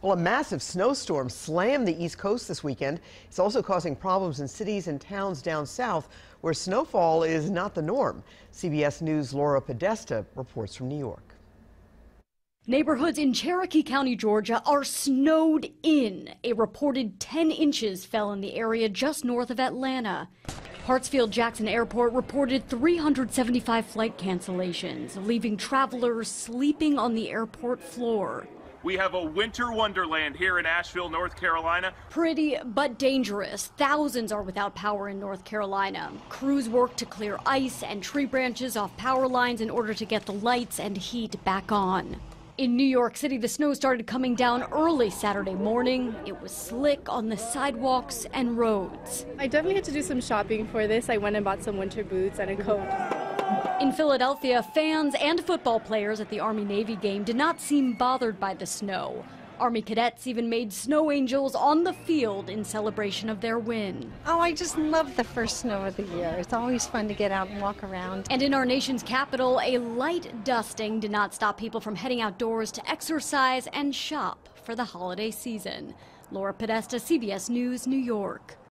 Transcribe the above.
Well, a massive snowstorm slammed the East Coast this weekend. It's also causing problems in cities and towns down south where snowfall is not the norm. CBS News' Laura Podesta reports from New York. Neighborhoods in Cherokee County, Georgia are snowed in. A reported 10 inches fell in the area just north of Atlanta. Hartsfield-Jackson Airport reported 375 flight cancellations, leaving travelers sleeping on the airport floor. We have a winter wonderland here in Asheville, North Carolina. Pretty but dangerous. Thousands are without power in North Carolina. Crews work to clear ice and tree branches off power lines in order to get the lights and heat back on. In New York City, the snow started coming down early Saturday morning. It was slick on the sidewalks and roads. I definitely had to do some shopping for this. I went and bought some winter boots and a coat. In Philadelphia, fans and football players at the Army-Navy game did not seem bothered by the snow. Army cadets even made snow angels on the field in celebration of their win. Oh, I just love the first snow of the year. It's always fun to get out and walk around. And in our nation's capital, a light dusting did not stop people from heading outdoors to exercise and shop for the holiday season. Laura Podesta, CBS News, New York.